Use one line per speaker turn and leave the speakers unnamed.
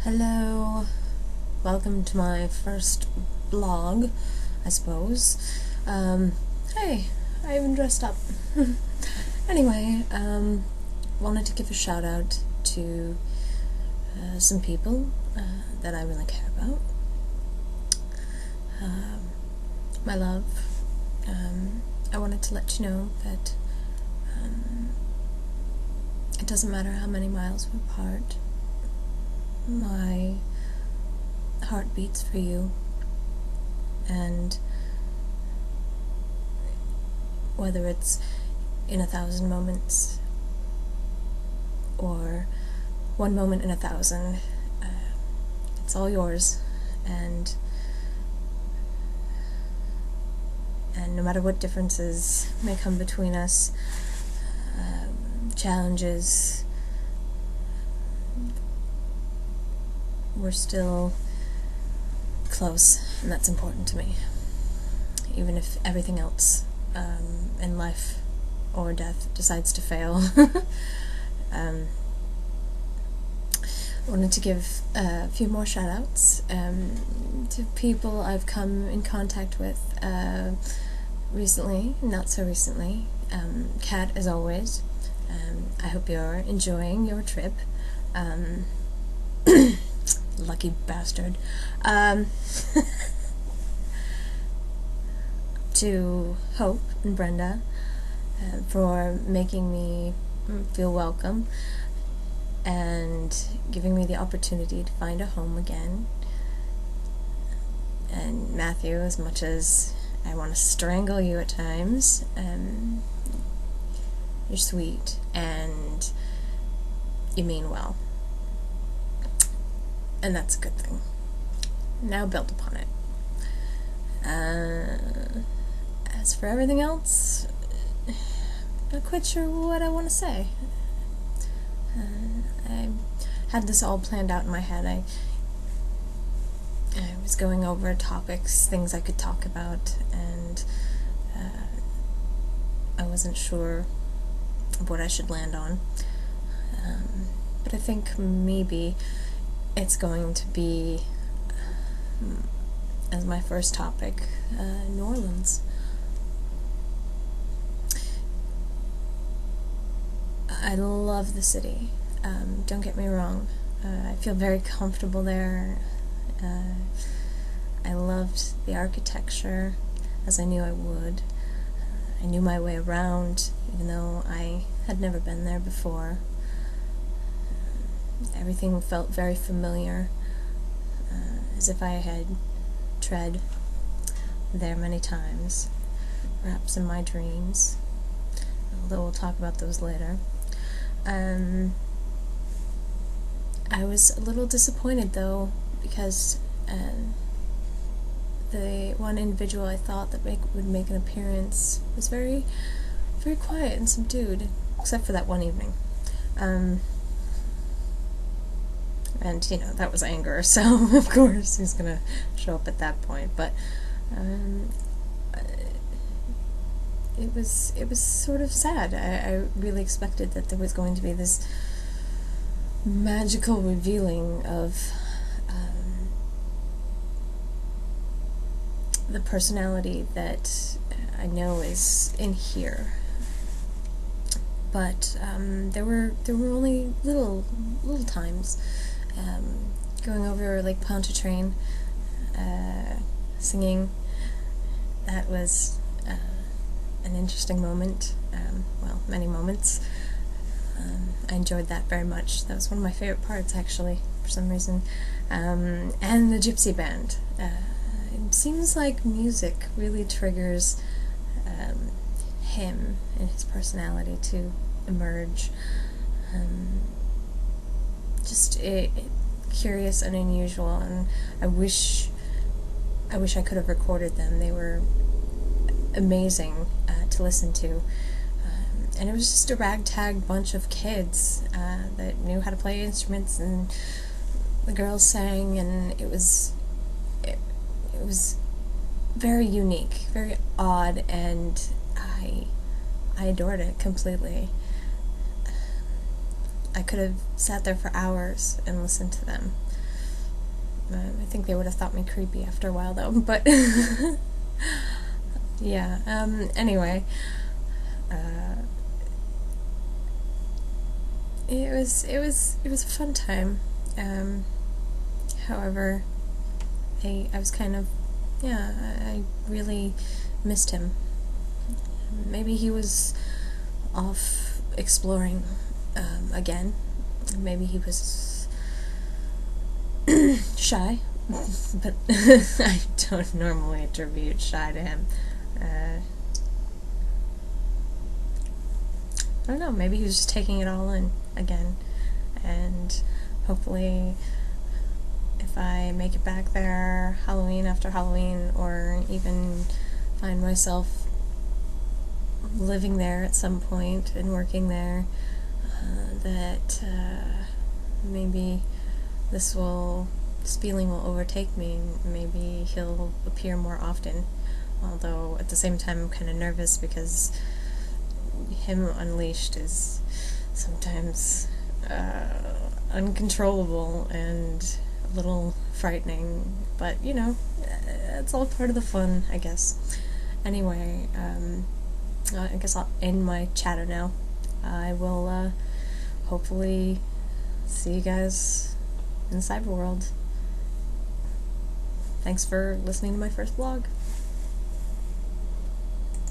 Hello, welcome to my first blog, I suppose. Hey, I even dressed up. Anyway, wanted to give a shout out to some people that I really care about. My love, I wanted to let you know that it doesn't matter how many miles we're apart. My heart beats for you, and whether it's in 1,000 moments or one moment in 1,000, it's all yours, and no matter what differences may come between us, challenges, we're still close, and that's important to me. Even if everything else in life or death decides to fail. I wanted to give a few more shout outs to people I've come in contact with recently, not so recently. Kat, as always, I hope you're enjoying your trip. Lucky bastard. To Hope and Brenda for making me feel welcome and giving me the opportunity to find a home again. And Matthew, as much as I want to strangle you at times, you're sweet and you mean well. And that's a good thing. Now build upon it. As for everything else, not quite sure what I want to say. I had this all planned out in my head. I was going over topics, things I could talk about, and I wasn't sure of what I should land on. But I think maybe it's going to be, as my first topic, New Orleans. I love the city. Don't get me wrong. I feel very comfortable there. I loved the architecture, as I knew I would. I knew my way around, even though I had never been there before. Everything felt very familiar, as if I had tread there many times, perhaps in my dreams, although we'll talk about those later. I was a little disappointed, though, because the one individual I thought that would make an appearance was very, very quiet and subdued, except for that one evening. And, you know, that was anger, so of course he's gonna show up at that point. But it was sort of sad. I really expected that there was going to be this magical revealing of the personality that I know is in here. But there were only little times. Going over Lake Pontchartrain, singing, that was an interesting moment. Well, many moments. I enjoyed that very much. That was one of my favorite parts, actually, for some reason. And the Gypsy Band. It seems like music really triggers him and his personality to emerge. Just curious and unusual, and I wish I could have recorded them. They were amazing to listen to, and it was just a ragtag bunch of kids that knew how to play instruments, and the girls sang, and it was very unique, very odd, and I adored it completely. I could have sat there for hours and listened to them. I think they would have thought me creepy after a while, though, but yeah, anyway, it was a fun time. However, I was kind of, yeah, I really missed him. Maybe he was off exploring again. Maybe he was shy, but I don't normally attribute shy to him. I don't know, maybe he was just taking it all in again, and hopefully if I make it back there Halloween after Halloween, or even find myself living there at some point and working there, that maybe this feeling will overtake me, and maybe he'll appear more often. Although at the same time I'm kind of nervous because him unleashed is sometimes uncontrollable and a little frightening, but you know, it's all part of the fun, I guess. Anyway, I guess I'll end my chatter now. I will hopefully see you guys in the cyber world. Thanks for listening to my first vlog.